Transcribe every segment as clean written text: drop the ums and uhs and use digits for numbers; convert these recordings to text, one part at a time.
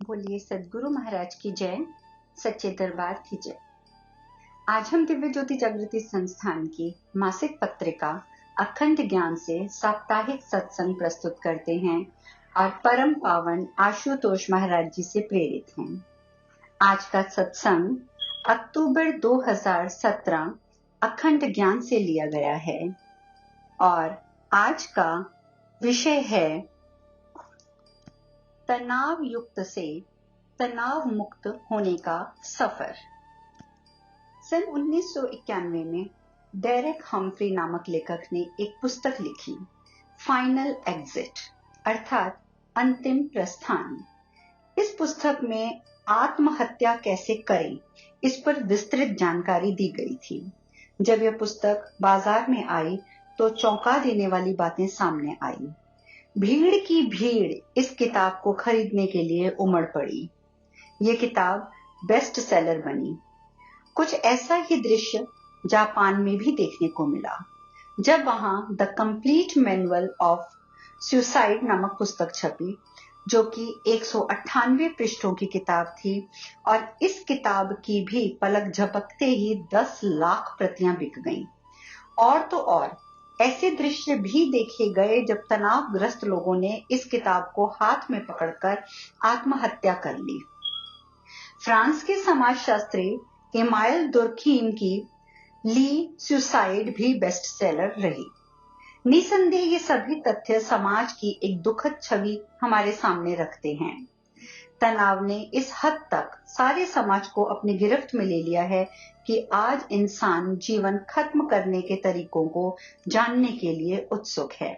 बोलिए सद्गुरु महाराज की जय, सच्चे दरबार की जय। आज हम दिव्य ज्योति जागृति संस्थान की मासिक पत्रिका अखंड ज्ञान से साप्ताहिक सत्संग प्रस्तुत करते हैं और परम पावन आशुतोष महाराज जी से प्रेरित हैं। आज का सत्संग अक्टूबर 2017 अखंड ज्ञान से लिया गया है और आज का विषय है तनाव युक्त से तनाव मुक्त होने का सफर। सन 1991 में डेरेक हम्फ्री नामक लेखक ने एक पुस्तक लिखी, फाइनल एग्जिट अर्थात अंतिम प्रस्थान। इस पुस्तक में आत्महत्या कैसे करें इस पर विस्तृत जानकारी दी गई थी। जब यह पुस्तक बाजार में आई तो चौंका देने वाली बातें सामने आई। भीड़ की भीड़ इस किताब को खरीदने के लिए उमड़ पड़ी। ये किताब बेस्ट सेलर बनी। कुछ ऐसा ही दृश्य जापान में भी देखने को मिला, जब वहां the complete manual of suicide नामक पुस्तक छपी, जो कि 198 पृष्ठों की किताब थी और इस किताब की भी पलक झपकते ही 10 लाख प्रतियां बिक गईं। और तो और ऐसे दृश्य भी देखे गए जब तनावग्रस्त लोगों ने इस किताब को हाथ में पकड़कर आत्महत्या कर ली। फ्रांस के समाजशास्त्री एमाइल दुर्खीम की ली सुसाइड भी बेस्ट सेलर रही। निसंदेह ये सभी तथ्य समाज की एक दुखद छवि हमारे सामने रखते हैं। तनाव ने इस हद तक सारे समाज को अपनी गिरफ्त में ले लिया है कि आज इंसान जीवन खत्म करने के तरीकों को जानने के लिए उत्सुक है।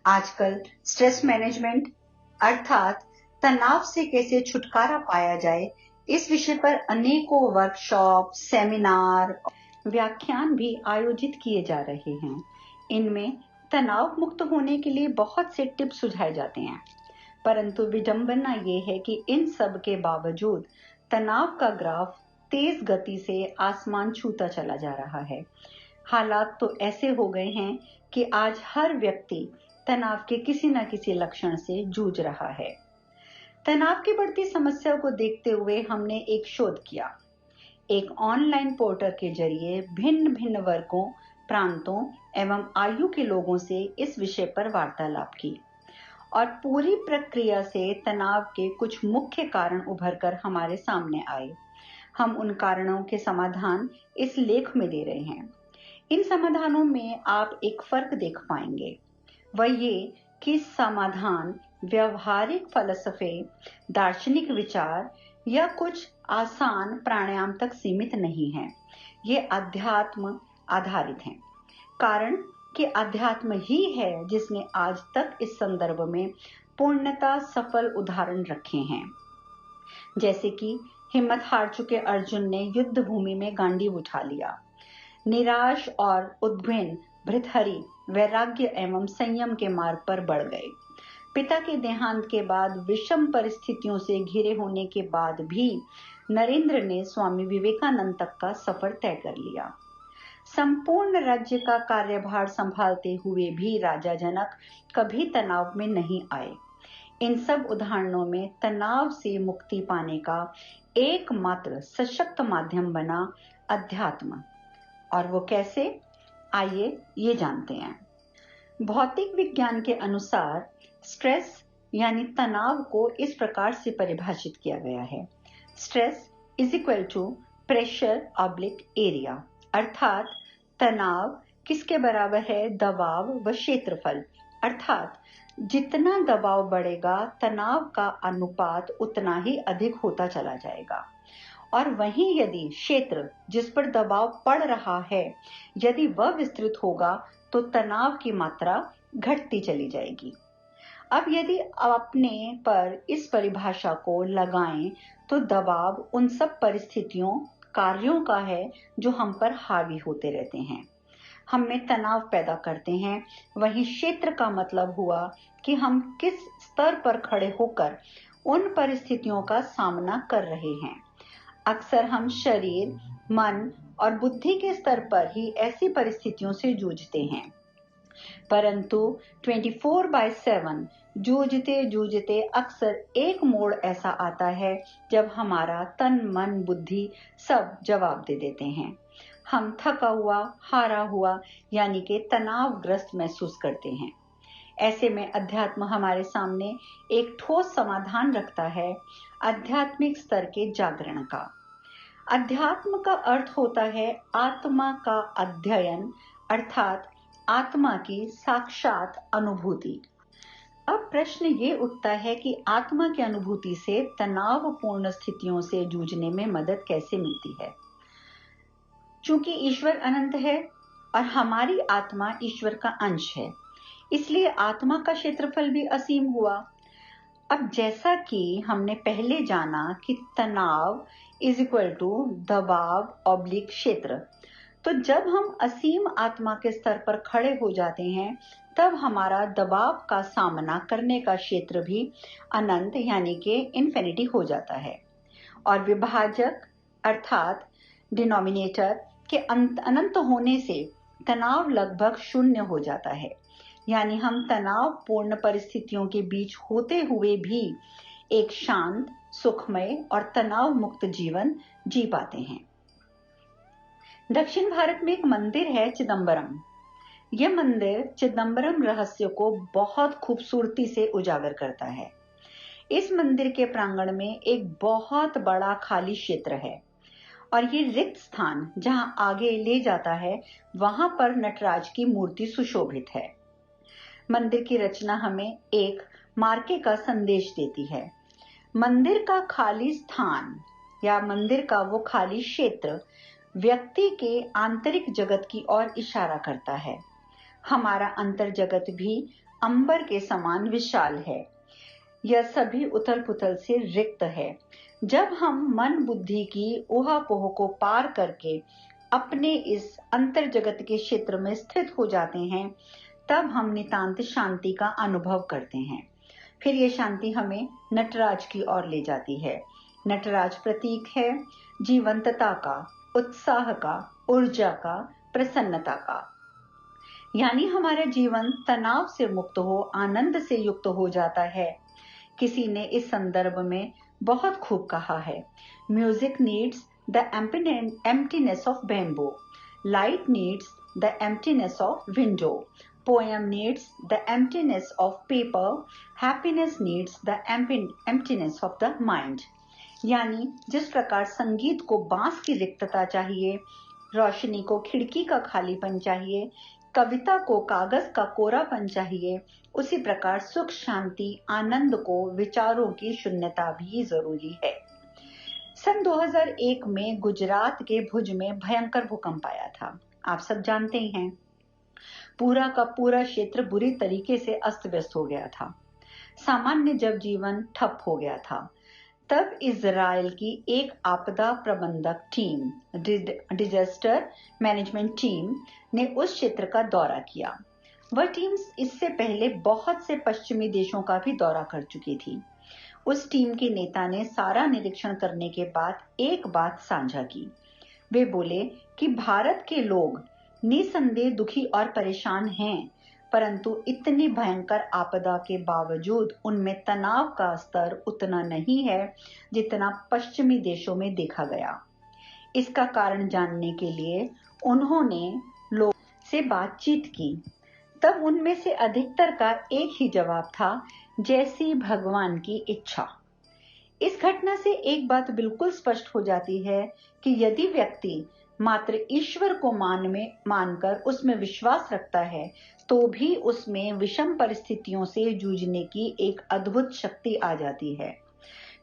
आजकल स्ट्रेस मैनेजमेंट अर्थात तनाव से कैसे छुटकारा पाया जाए, इस विषय पर अनेकों वर्कशॉप, सेमिनार, व्याख्यान भी आयोजित किए जा रहे हैं। इनमें तनाव मुक्त होने के लिए बहुत से टिप्स सुझाए जाते हैं, परंतु विडंबना ये है कि इन सब के बावजूद तनाव का ग्राफ तेज गति से आसमान छूता चला जा रहा है। हालात तो ऐसे हो गए हैं कि आज हर व्यक्ति तनाव के किसी न किसी लक्षण से जूझ रहा है। तनाव की बढ़ती समस्या को देखते हुए हमने एक शोध किया। एक ऑनलाइन पोर्टल के जरिए भिन्न भिन्न वर्गों, प्रांतों एवं आयु के लोगों से इस विषय पर वार्तालाप की और पूरी प्रक्रिया से तनाव के कुछ मुख्य कारण उभरकर हमारे सामने आए। हम उन कारणों के समाधान इस लेख में दे रहे हैं। इन समाधानों में आप एक फर्क देख पाएंगे, वह ये कि समाधान व्यवहारिक फलसफे, दार्शनिक विचार या कुछ आसान प्राणायाम तक सीमित नहीं है। ये अध्यात्म आधारित हैं। कारण कि अध्यात्म ही है जिसने आज तक इस संदर्भ में पूर्णतः सफल उदाहरण रखे हैं। जैसे कि हिम्मत हार चुके अर्जुन ने युद्ध भूमि में गांडीव उठा लिया। निराश और उद्विग्न भृतहरि वैराग्य एवं संयम के मार्ग पर बढ़ गए। पिता के देहांत के बाद विषम परिस्थितियों से घिरे होने के बाद भी नरेंद्र ने स्वामी विवेकानंद तक का सफर तय कर लिया। संपूर्ण राज्य का कार्यभार संभालते हुए भी राजा जनक कभी तनाव में नहीं आए। इन सब उदाहरणों में तनाव से मुक्ति पाने का एकमात्र सशक्त माध्यम बना अध्यात्म। और वो कैसे, आइए ये जानते हैं। भौतिक विज्ञान के अनुसार स्ट्रेस यानी तनाव को इस प्रकार से परिभाषित किया गया है। Stress is equal to pressure oblique area, अर्थात तनाव किसके बराबर है, दबाव व क्षेत्रफल। अर्थात जितना दबाव बढ़ेगा तनाव का अनुपात उतना ही अधिक होता चला जाएगा। और वहीं यदि क्षेत्र जिस पर दबाव पड़ रहा है यदि वह विस्तृत होगा तो तनाव की मात्रा घटती चली जाएगी। अब यदि अपने पर इस परिभाषा को लगाएं तो दबाव उन सब परिस्थितियों, कार्यों का है जो हम पर हावी होते रहते हैं, हम में तनाव पैदा करते हैं। वहीं क्षेत्र का मतलब हुआ कि हम किस स्तर पर खड़े होकर उन परिस्थितियों का सामना कर रहे हैं। अक्सर हम शरीर, मन और बुद्धि के स्तर पर ही ऐसी परिस्थितियों से जूझते हैं, परंतु 24/7 जूझते जूझते अक्सर एक मोड़ ऐसा आता है जब हमारा तन मन बुद्धि सब जवाब दे देते हैं। हम थका हुआ, हारा हुआ यानी कि तनावग्रस्त महसूस करते हैं। ऐसे में अध्यात्म हमारे सामने एक ठोस समाधान रखता है, आध्यात्मिक स्तर के जागरण का। अध्यात्म का अर्थ होता है आत्मा का अध्ययन, अर्थात आत्मा की साक्षात अनुभूति। अब प्रश्न ये उठता है कि आत्मा की अनुभूति से तनावपूर्ण स्थितियों से जूझने में मदद कैसे मिलती है। चूंकि ईश्वर अनंत है और हमारी आत्मा ईश्वर का अंश है, इसलिए आत्मा का क्षेत्रफल भी असीम हुआ। अब जैसा कि हमने पहले जाना कि तनाव इज इक्वल टू दबाव ऑब्लिक क्षेत्र, तो जब हम असीम आत्मा के स्तर पर खड़े हो जाते हैं तब हमारा दबाव का सामना करने का क्षेत्र भी अनंत यानी कि इन्फिनिटी हो जाता है और विभाजक अर्थात डिनोमिनेटर के अनंत होने से तनाव लगभग शून्य हो जाता है। यानी हम तनावपूर्ण परिस्थितियों के बीच होते हुए भी एक शांत, सुखमय और तनाव मुक्त जीवन जी पाते हैं। दक्षिण भारत में एक मंदिर है चिदंबरम। यह मंदिर चिदंबरम रहस्य को बहुत खूबसूरती से उजागर करता है। इस मंदिर के प्रांगण में एक बहुत बड़ा खाली क्षेत्र है और ये रिक्त स्थान जहां आगे ले जाता है वहां पर नटराज की मूर्ति सुशोभित है। मंदिर की रचना हमें एक मार्के का संदेश देती है। मंदिर का खाली स्थान या मंदिर का वो खाली क्षेत्र व्यक्ति के आंतरिक जगत की ओर इशारा करता है। हमारा अंतर जगत भी अंबर के समान विशाल है। यह सभी उथल पुथल से रिक्त है। जब हम मन बुद्धि की ऊहापोह को पार करके अपने इस अंतर जगत के क्षेत्र में स्थित हो जाते हैं तब हम नितांत शांति का अनुभव करते हैं। फिर ये शांति हमें नटराज की ओर ले जाती है। नटराज प्रतीक है जीवंतता का, उत्साह का, ऊर्जा का, प्रसन्नता का। यानी हमारा जीवन तनाव से मुक्त हो, आनंद से युक्त हो जाता है। किसी ने इस संदर्भ में बहुत खूब कहा है, music needs the emptiness of bamboo, light needs the emptiness of window, poem needs the emptiness of paper, happiness needs the emptiness of the mind। यानी जिस प्रकार संगीत को बांस की रिक्तता चाहिए, रोशनी को खिड़की का खालीपन चाहिए, कविता को कागज का कोरापन चाहिए, उसी प्रकार सुख, शांति, आनंद को विचारों की शून्यता भी जरूरी है। सन 2001 में गुजरात के भुज में भयंकर भूकंप आया था। आप सब जानते ही हैं, पूरा का पूरा क्षेत्र बुरी तरीके से अस्त व्यस्त हो गया था। सामान्य जब जीवन ठप हो गया था तब इजराइल की एक आपदा प्रबंधक टीम, डिजास्टर मैनेजमेंट टीम ने उस क्षेत्र का दौरा किया। वह टीम इससे पहले बहुत से पश्चिमी देशों का भी दौरा कर चुकी थी। उस टीम के नेता ने सारा निरीक्षण करने के बाद एक बात साझा की। वे बोले कि भारत के लोग निसंदेह दुखी और परेशान हैं, परंतु इतनी भयंकर आपदा के बावजूद उनमें तनाव का स्तर उतना नहीं है जितना पश्चिमी देशों में देखा गया। इसका कारण जानने के लिए उन्होंने लोगों से बातचीत की। तब उनमें से अधिकतर का एक ही जवाब था, जैसी भगवान की इच्छा। इस घटना से एक बात बिल्कुल स्पष्ट हो जाती है कि यदि व्यक्ति मात्र ईश्वर को मानकर उसमें विश्वास रखता है तो भी उसमें विषम परिस्थितियों से जूझने की एक अद्भुत शक्ति आ जाती है।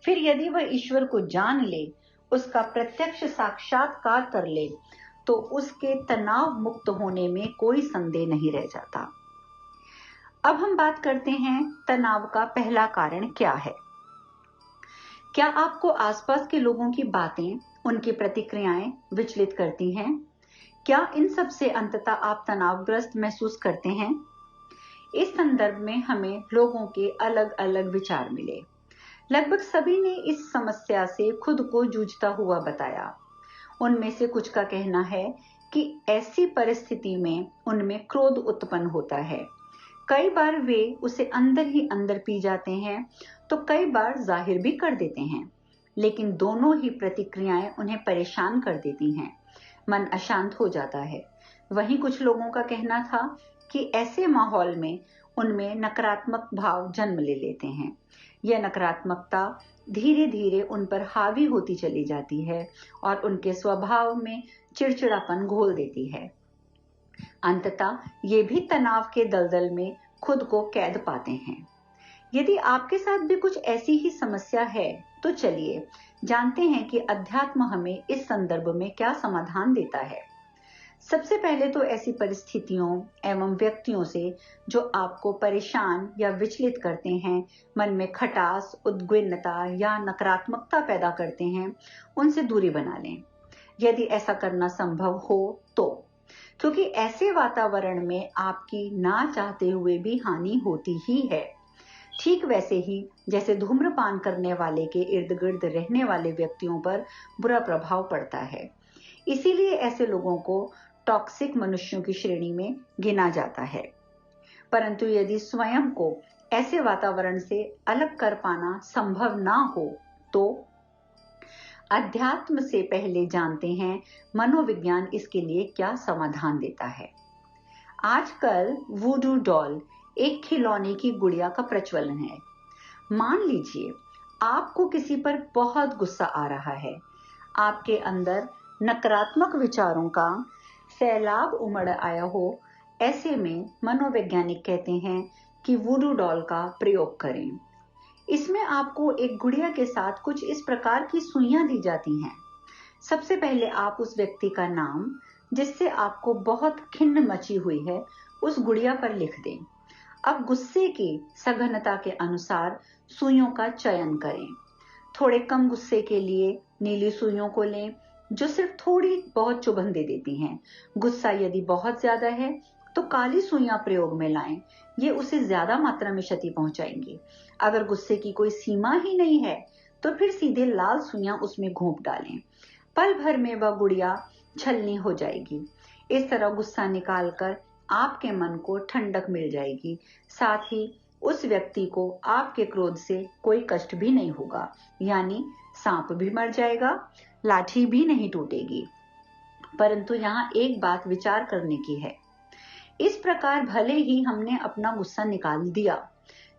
फिर यदि वह ईश्वर को जान ले, उसका प्रत्यक्ष साक्षात्कार कर ले, तो उसके तनाव मुक्त होने में कोई संदेह नहीं रह जाता। अब हम बात करते हैं तनाव का पहला कारण क्या है। क्या आपको आसपास के लोगों की बातें, उनकी प्रतिक्रियाएं विचलित करती हैं? क्या इन सब से अंततः आप तनावग्रस्त महसूस करते हैं? इस संदर्भ में हमें लोगों के अलग अलग विचार मिले। लगभग सभी ने इस समस्या से खुद को जूझता हुआ बताया। उनमें से कुछ का कहना है कि ऐसी परिस्थिति में उनमें क्रोध उत्पन्न होता है, कई बार वे उसे अंदर ही अंदर पी जाते हैं, तो कई बार जाहिर भी कर देते हैं, लेकिन दोनों ही प्रतिक्रियाएं उन्हें परेशान कर देती हैं। मन अशांत हो जाता है। वहीं कुछ लोगों का कहना था कि ऐसे माहौल में उनमें नकारात्मक भाव जन्म ले लेते हैं। यह नकारात्मकता धीरे धीरे उन पर हावी होती चली जाती है और उनके स्वभाव में चिड़चिड़ापन घोल देती है। अंततः ये भी तनाव के दलदल में खुद को कैद पाते हैं। यदि आपके साथ भी कुछ ऐसी ही समस्या है, तो चलिए जानते हैं कि अध्यात्म हमें इस संदर्भ में क्या समाधान देता है। सबसे पहले तो ऐसी परिस्थितियों एवं व्यक्तियों से जो आपको परेशान या विचलित करते हैं, मन में खटास, उद्विग्नता या नकारात्मकता पैदा करते हैं, उनसे दूरी बना लें, यदि ऐसा करना संभव हो तो, क्योंकि ऐसे वातावरण में आपकी ना चाहते हुए भी हानि होती ही है। ठीक वैसे ही जैसे धूम्रपान करने वाले के इर्द गिर्द रहने वाले व्यक्तियों पर बुरा प्रभाव पड़ता है। इसीलिए ऐसे लोगों को टॉक्सिक मनुष्यों की श्रेणी में गिना जाता है। परंतु यदि स्वयं को ऐसे वातावरण से अलग कर पाना संभव ना हो, तो अध्यात्म से पहले जानते हैं मनोविज्ञान इसके लिए क्या समाधान देता है। आजकल वुडू डॉल एक खिलौने की गुड़िया का प्रचलन है। मान लीजिए आपको किसी पर बहुत गुस्सा आ रहा है, आपके अंदर नकारात्मक विचारों का सैलाब उमड़ आया हो। ऐसे में मनोवैज्ञानिक कहते हैं कि वुडू डॉल का प्रयोग करें। इसमें आपको एक गुड़िया के साथ कुछ इस प्रकार की सुइयां दी जाती हैं। सबसे पहले आप उस व्यक्ति का नाम, जिससे आपको बहुत खिन्न मची हुई है, उस गुड़िया पर लिख दें। अब गुस्से की सघनता के अनुसार सुइयों का चयन करें। थोड़े कम गुस्से के लिए नीली सुइयों को लें, जो सिर्फ थोड़ी बहुत चुभन दे देती हैं। गुस्सा यदि बहुत ज्यादा है तो काली सुइयां प्रयोग में लाएं, ये उसे ज्यादा मात्रा में क्षति पहुंचाएंगी। अगर गुस्से की कोई सीमा ही नहीं है तो फिर सीधे लाल सुइयां उसमें घोंप डालें। पल भर में वह गुड़िया छलनी हो जाएगी। इस तरह गुस्सा निकालकर आपके मन को ठंडक मिल जाएगी। साथ ही उस व्यक्ति को आपके क्रोध से कोई कष्ट भी नहीं होगा, यानी सांप भी मर जाएगा, लाठी भी नहीं टूटेगी। परंतु यहाँ एक बात विचार करने की है। इस प्रकार भले ही हमने अपना गुस्सा निकाल दिया,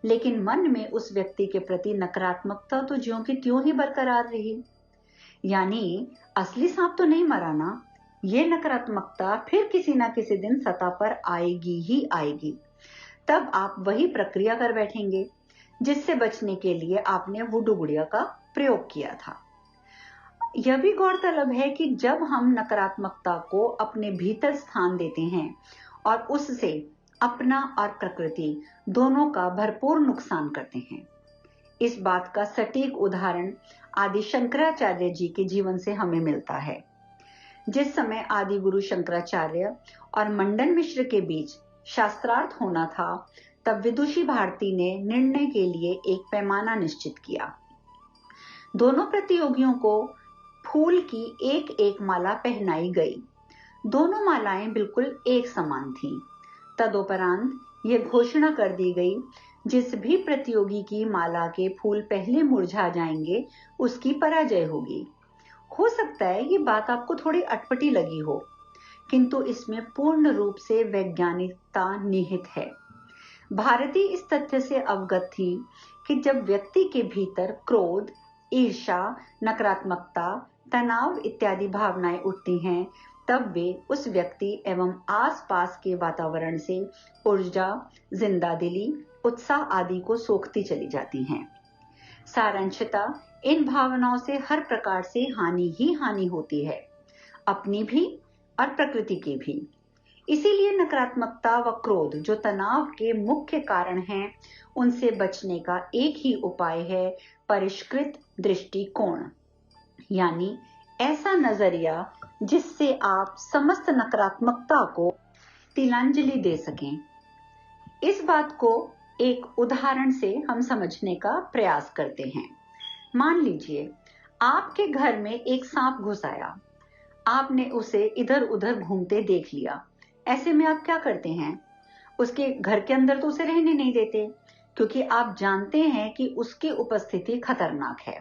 लेकिन मन में उस व्यक्ति के प्रति नकारात्मकता तो ज्यों की त्यों ही बरकरार रही। यानी असली सांप तो नहीं मरा ना। ये नकारात्मकता फिर किसी ना किसी दिन सतह पर आएगी ही आएगी। तब आप वही प्रक्रिया कर बैठेंगे जिससे बचने के लिए आपने वुडू गुड़िया का प्रयोग किया था। यह भी गौरतलब है कि जब हम नकारात्मकता को अपने भीतर स्थान देते हैं और उससे अपना और प्रकृति दोनों का भरपूर नुकसान करते हैं। इस बात का सटीक उदाहरण आदि शंकराचार्य जी के जीवन से हमें मिलता है। जिस समय आदि गुरु शंकराचार्य और मंडन मिश्र के बीच शास्त्रार्थ होना था, तब विदुषी भारती ने निर्णय के लिए एक पैमाना निश्चित किया। दोनों प्रतियोगियों को फूल की एक एक माला पहनाई गई। दोनों मालाएं बिल्कुल एक समान थीं। तदोपरांत यह घोषणा कर दी गई, जिस भी प्रतियोगी की माला के फूल पहले मुरझा जाएंगे, उसकी पराजय होगी। हो सकता है ये बात आपको थोड़ी अटपटी लगी हो, किंतु इसमें पूर्ण रूप से वैज्ञानिकता निहित है। भारती इस तथ्य से अवगत थी कि जब व्यक्ति के भीतर क्रोध, ईर्ष्या, नकारात्मकता, तनाव इत्यादि भावनाएं उठती हैं, तब वे उस व्यक्ति एवं आसपास के वातावरण से ऊर्जा, जिंदादिली, उत्साह आदि को सोखती चली जाती हैं। सारांशतः इन भावनाओं से हर प्रकार से हानि ही हानि होती है, अपनी भी और प्रकृति की भी। इसीलिए नकारात्मकता व क्रोध जो तनाव के मुख्य कारण हैं, उनसे बचने का एक ही उपाय है परिष्कृत दृष्टिकोण, यानी ऐसा नजरिया जिससे आप समस्त नकारात्मकता को तिलांजलि दे सकें। इस बात को एक उदाहरण से हम समझने का प्रयास करते हैं। मान लीजिए आपके घर में एक सांप घुस आया। आपने उसे इधर उधर घूमते देख लिया। ऐसे में आप क्या करते हैं? उसके घर के अंदर तो उसे रहने नहीं देते, क्योंकि आप जानते हैं कि उसकी उपस्थिति खतरनाक है।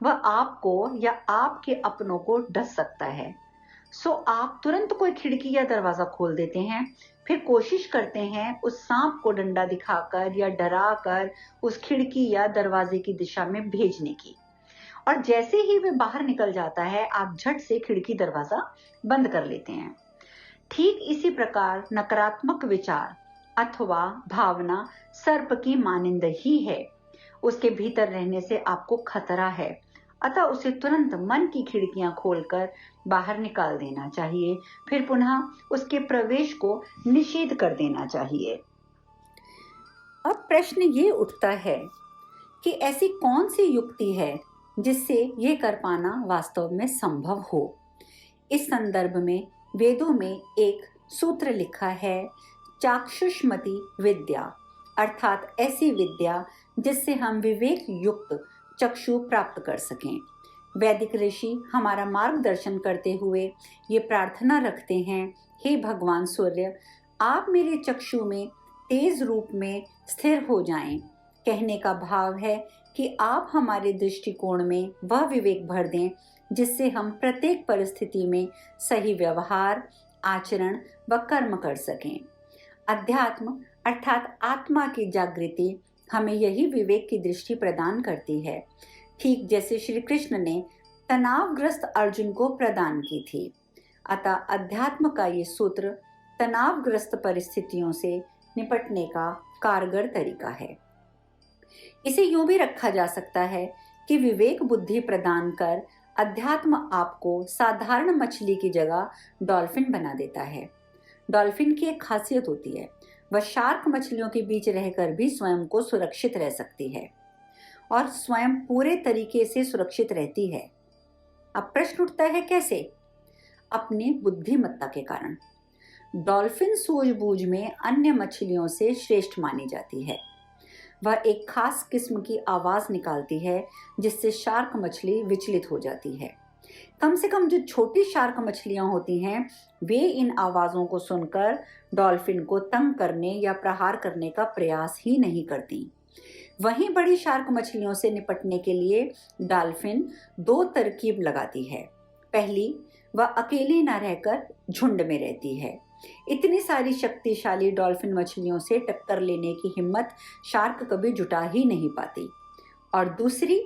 वह आपको या आपके अपनों को डस सकता है। सो आप तुरंत कोई खिड़की या दरवाजा खोल देते हैं, फिर कोशिश करते हैं उस सांप को डंडा दिखाकर या डराकर उस खिड़की या दरवाजे की दिशा में भेजने की। और जैसे ही वे बाहर निकल जाता है, आप झट से खिड़की दरवाजा बंद कर लेते हैं। ठीक इसी प्रकार नकारात्मक विचार अथवा भावना सर्प की मानिंद ही है। उसके भीतर रहने से आपको खतरा है, अतः उसे तुरंत मन की खिड़कियां खोलकर बाहर निकाल देना चाहिए, फिर पुनः उसके प्रवेश को निषेध कर देना चाहिए। अब प्रश्न ये उठता है कि ऐसी कौन सी युक्ति है जिससे ये कर पाना वास्तव में संभव हो। इस संदर्भ में वेदों में एक सूत्र लिखा है, चाक्षुषमति विद्या, अर्थात ऐसी विद्या जिससे हम विवेक युक्त चक्षु प्राप्त कर सकें। वैदिक ऋषि हमारा मार्गदर्शन करते हुए ये प्रार्थना रखते हैं, हे भगवान सूर्य, आप मेरे चक्षु में तेज रूप में स्थिर हो जाएं। कहने का भाव है कि आप हमारे दृष्टिकोण में वह विवेक भर दें जिससे हम प्रत्येक परिस्थिति में सही व्यवहार, आचरण व कर्म कर सकें। अध्यात्म अर्थात आत्मा की जागृति हमें यही विवेक की दृष्टि प्रदान करती है, ठीक जैसे श्री कृष्ण ने तनावग्रस्त अर्जुन को प्रदान की थी। अतः अध्यात्म का ये सूत्र तनावग्रस्त परिस्थितियों से निपटने का कारगर तरीका है। इसे यूं भी रखा जा सकता है कि विवेक बुद्धि प्रदान कर अध्यात्म आपको साधारण मछली की जगह डॉल्फिन बना देता है। डॉल्फिन की एक खासियत होती है, वह शार्क मछलियों के बीच रहकर भी स्वयं को सुरक्षित रह सकती है और स्वयं पूरे तरीके से सुरक्षित रहती है। अब प्रश्न उठता है कैसे? अपनी बुद्धिमत्ता के कारण। डॉल्फिन सूझबूझ में अन्य मछलियों से श्रेष्ठ मानी जाती है। वह एक खास किस्म की आवाज निकालती है जिससे शार्क मछली विचलित हो जाती है। कम से कम जो छोटी शार्क मछलियां होती हैं, वे इन आवाजों को सुनकर डॉल्फिन को तंग करने या प्रहार करने का प्रयास ही नहीं करती। वहीं बड़ी शार्क मछलियों से निपटने के लिए डॉल्फिन दो तरकीब लगाती है। पहली, वह अकेली न रहकर झुंड में रहती है। इतनी सारी शक्तिशाली डॉल्फिन मछलियों से टक्कर लेने की हिम्मत शार्क कभी जुटा ही नहीं पाती। और दूसरी,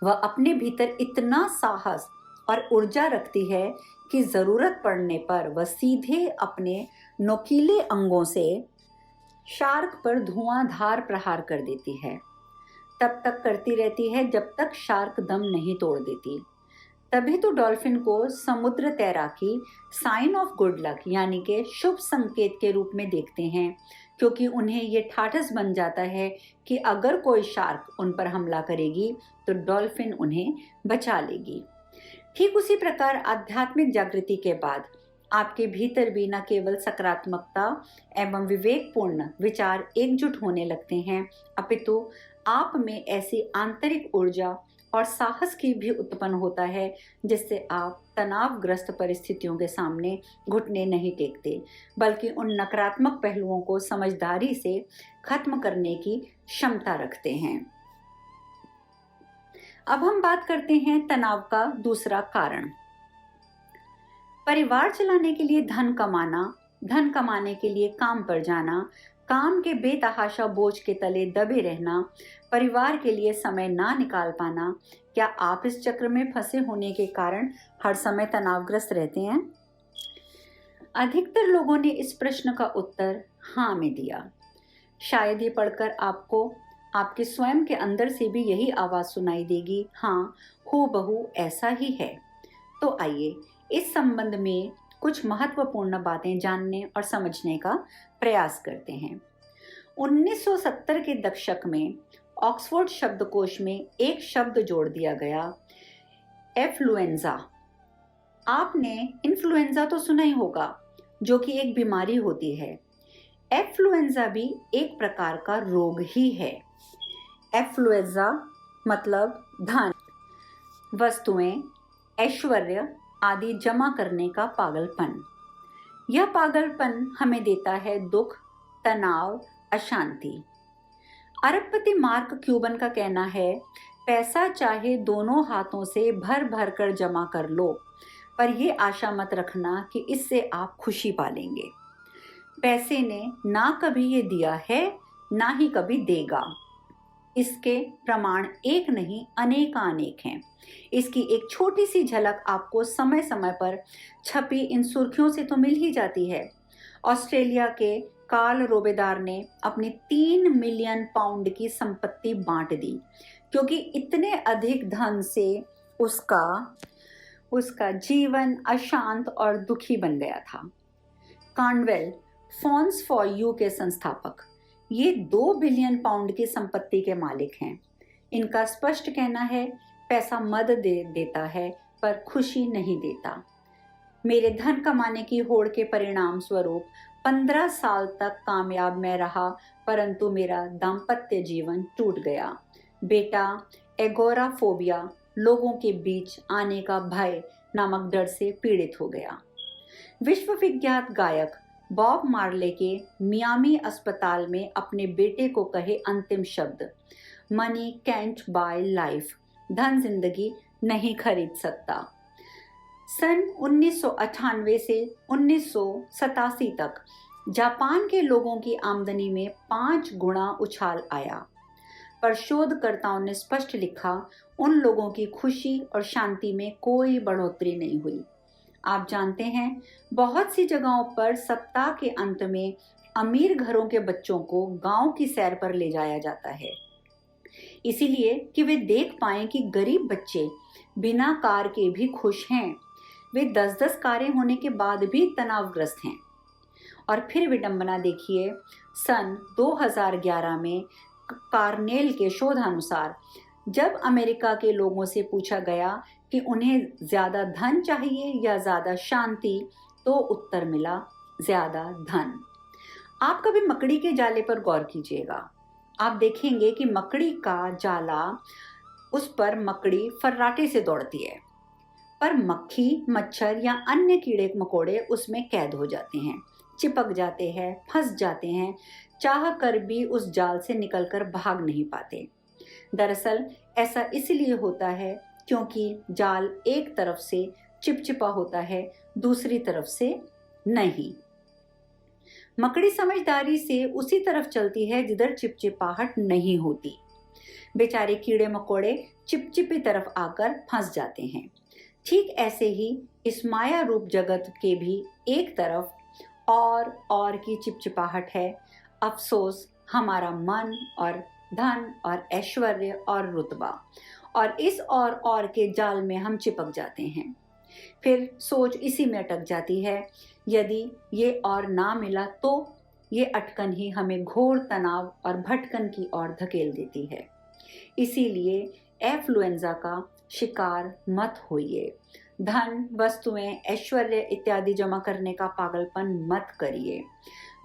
वह अपने भीतर इतना साहस और ऊर्जा रखती है कि जरूरत पड़ने पर वह सीधे अपने नोकीले अंगों से शार्क पर धुआंधार प्रहार कर देती है। तब तक करती रहती है जब तक शार्क दम नहीं तोड़ देती। तभी तो डॉल्फिन को समुद्र तैराकी साइन ऑफ गुड लक यानी के शुभ संकेत के रूप में देखते हैं, क्योंकि उन्हें ये ठाठस बन जाता है कि अगर कोई शार्क उन पर हमला करेगी तो डॉल्फिन उन्हें बचा लेगी। ठीक उसी प्रकार आध्यात्मिक जागृति के बाद आपके भीतर भी न केवल सकारात्मकता एवं विवेकपूर्ण विचार एकजुट होने लगते हैं, अपितु आप में ऐसी आंतरिक ऊर्जा और साहस की भी उत्पन्न होता है जिससे आप तनावग्रस्त परिस्थितियों के सामने घुटने नहीं टेकते, बल्कि उन नकारात्मक पहलुओं को समझदारी से खत्म करने की क्षमता रखते हैं। अब हम बात करते हैं तनाव का दूसरा कारण। परिवार चलाने के लिए धन कमाना, धन कमाने के लिए काम पर जाना, काम के बेतहाशा बोझ के तले दबे रहना, परिवार के लिए समय ना निकाल पाना, क्या आप इस चक्र में फंसे होने के कारण हर समय तनावग्रस्त रहते हैं? अधिकतर लोगों ने इस प्रश्न का उत्तर हाँ में दिया। शायद ये पढ़कर आपको आपके स्वयं के अंदर से भी यही आवाज सुनाई देगी, हाँ हूबहू ऐसा ही है। तो आइए इस संबंध में कुछ महत्वपूर्ण बातें जानने और समझने का प्रयास करते हैं। 1970 के दशक में ऑक्सफोर्ड शब्दकोश में एक शब्द जोड़ दिया गया, एफ्लुएंजा। आपने इन्फ्लुएंजा तो सुना ही होगा, जो कि एक बीमारी होती है। एफ्लुएंजा भी एक प्रकार का रोग ही है। एफ्लुएंजा मतलब धन, वस्तुएं, ऐश्वर्य आदि जमा करने का पागलपन। यह पागलपन हमें देता है दुख, तनाव, अशांति। अरबपति मार्क क्यूबन का कहना है, पैसा चाहे दोनों हाथों से भर भर कर जमा कर लो, पर यह आशा मत रखना कि इससे आप खुशी पालेंगे। पैसे ने ना कभी ये दिया है, ना ही कभी देगा। इसके प्रमाण एक नहीं अनेक हैं। इसकी एक छोटी सी झलक आपको समय समय पर छपी इन सुर्खियों से तो मिल ही जाती है। ऑस्ट्रेलिया के कार्ल रोबेदार ने अपनी 3 मिलियन पाउंड की संपत्ति बांट दी, क्योंकि इतने अधिक धन से उसका जीवन अशांत और दुखी बन गया था। कार्नवेल फॉन्स फॉर यू के संस्थापक ये 2 बिलियन पाउंड की संपत्ति के मालिक हैं। इनका स्पष्ट कहना है, पैसा मदद देता है पर खुशी नहीं देता। मेरे धन कमाने की होड़ के परिणाम स्वरूप 15 साल तक कामयाब मैं रहा, परंतु मेरा दाम्पत्य जीवन टूट गया। बेटा एगोराफोबिया, लोगों के बीच आने का भय नामक डर से पीड़ित हो गया। विश्व विख्यात गायक बॉब मार्ले के मियामी अस्पताल में अपने बेटे को कहे अंतिम शब्द, मनी कैंट बाय लाइफ, धन जिंदगी नहीं खरीद सकता। सन 1998 से 1987 तक जापान के लोगों की आमदनी में 5 गुना उछाल आया, पर शोधकर्ताओं ने स्पष्ट लिखा, उन लोगों की खुशी और शांति में कोई बढ़ोतरी नहीं हुई। आप जानते हैं, बहुत सी जगहों पर सप्ताह के अंत में अमीर घरों के बच्चों को गांव की सैर पर ले जाया जाता है, इसीलिए कि वे देख पाएं कि गरीब बच्चे बिना कार के भी खुश हैं। वे 10-10 कारें होने के बाद भी तनावग्रस्त हैं। और फिर विडंबना देखिए, सन 2011 में कार्नेल के शोधानुसार जब अमेरिका के लोगों से पूछा गया कि उन्हें ज़्यादा धन चाहिए या ज़्यादा शांति, तो उत्तर मिला ज़्यादा धन। आप कभी मकड़ी के जाले पर गौर कीजिएगा। आप देखेंगे कि मकड़ी का जाला, उस पर मकड़ी फर्राटे से दौड़ती है, पर मक्खी, मच्छर या अन्य कीड़े मकोड़े उसमें कैद हो जाते हैं, चिपक जाते हैं, फंस जाते हैं, चाह कर भी उस जाल से निकलकर भाग नहीं पाते। दरअसल ऐसा इसलिए होता है क्योंकि जाल एक तरफ से चिपचिपा होता है, दूसरी तरफ से नहीं। मकड़ी समझदारी से उसी तरफ चलती है जिधर चिपचिपाहट नहीं होती। बेचारे कीड़े मकोड़े चिपचिपी तरफ आकर फंस जाते हैं। ठीक ऐसे ही इस माया रूप जगत के भी एक तरफ और की चिपचिपाहट है। अफसोस, हमारा मन और धन और ऐश्वर्य और रुतबा, और इस और के जाल में हम चिपक जाते हैं। फिर सोच इसी में अटक जाती है। यदि ये और ना मिला तो ये अटकन ही हमें घोर तनाव और भटकन की ओर धकेल देती है। इसीलिए एफ्लुएंजा का शिकार मत होइए। धन, वस्तुएं, ऐश्वर्य इत्यादि जमा करने का पागलपन मत करिए।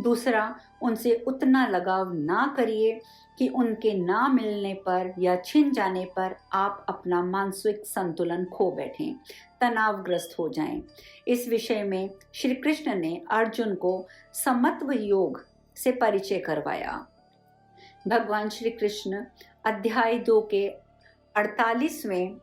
दूसरा, उनसे उतना लगाव ना करिए कि उनके ना मिलने पर या छिन जाने पर आप अपना मानसिक संतुलन खो बैठें, तनावग्रस्त हो जाएं। इस विषय में श्री कृष्ण ने अर्जुन को समत्व योग से परिचय करवाया। भगवान श्री कृष्ण अध्याय 2 के 48वें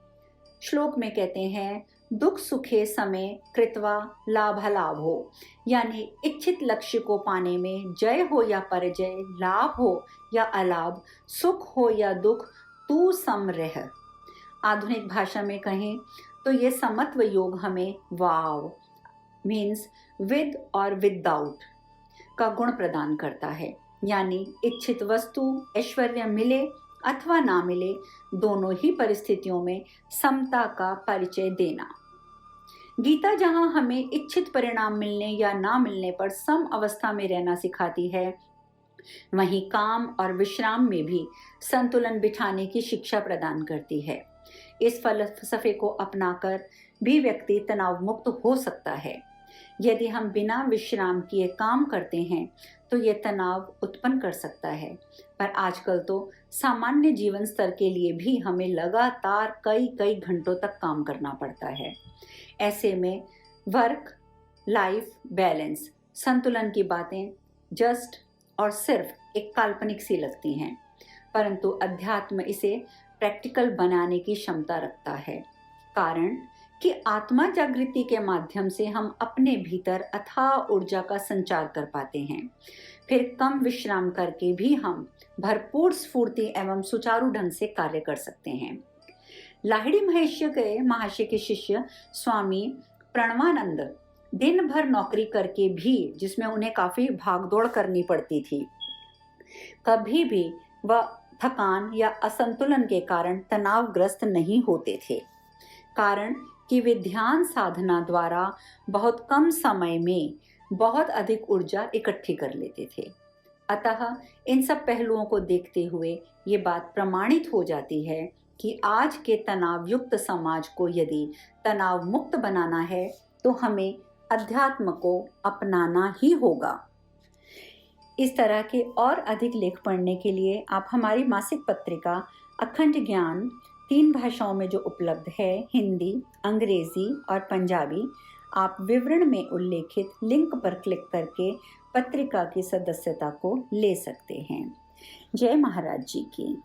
श्लोक में कहते हैं, दुख सुखे समय कृत्वा लाभालाभो, यानी इच्छित लक्ष्य को पाने में जय हो या पराजय, लाभ हो या अलाभ, सुख हो या दुख, तू सम रह। आधुनिक भाषा में कहें तो ये समत्व योग हमें वाव मीन्स विद और विदाउट का गुण प्रदान करता है, यानी इच्छित वस्तु, ऐश्वर्य मिले अथवा ना मिले, दोनों ही परिस्थितियों में समता का परिचय देना। गीता जहां हमें इच्छित परिणाम मिलने या ना मिलने पर सम अवस्था में रहना सिखाती है, वहीं काम और विश्राम में भी संतुलन बिठाने की शिक्षा प्रदान करती है। इस फलसफे को अपनाकर भी व्यक्ति तनाव मुक्त हो सकता है। यदि हम बिना विश्राम किए काम करते हैं तो ये तनाव उत्पन्न कर सकता है, पर आजकल तो सामान्य जीवन स्तर के लिए भी हमें लगातार कई घंटों तक काम करना पड़ता है। ऐसे में वर्क लाइफ बैलेंस, संतुलन की बातें जस्ट और सिर्फ एक काल्पनिक सी लगती हैं, परंतु अध्यात्म इसे प्रैक्टिकल बनाने की क्षमता रखता है। कारण कि आत्मा जागृति के माध्यम से हम अपने भीतर अथाह ऊर्जा का संचार कर पाते हैं। फिर कम विश्राम करके भी हम भरपूर स्फूर्ति एवं सुचारू ढंग से कार्य कर सकते हैं। लाहिड़ी महाशय के शिष्य स्वामी प्रणवानंद दिन भर नौकरी करके भी, जिसमें उन्हें काफी भागदौड़ करनी पड़ती थी, कभी भी वह थकान या असंतुलन के कारण तनावग्रस्त नहीं होते थे। कारण कि वे ध्यान साधना द्वारा बहुत कम समय में बहुत अधिक ऊर्जा इकट्ठी कर लेते थे। अतः इन सब पहलुओं को देखते हुए ये बात प्रमाणित हो जाती है कि आज के तनाव युक्त समाज को यदि तनाव मुक्त बनाना है तो हमें अध्यात्म को अपनाना ही होगा। इस तरह के और अधिक लेख पढ़ने के लिए आप हमारी मासिक पत्रिका अखंड ज्ञान 3 भाषाओं में जो उपलब्ध है, हिंदी, अंग्रेजी और पंजाबी, आप विवरण में उल्लेखित लिंक पर क्लिक करके पत्रिका की सदस्यता को ले सकते हैं। जय महाराज जी की।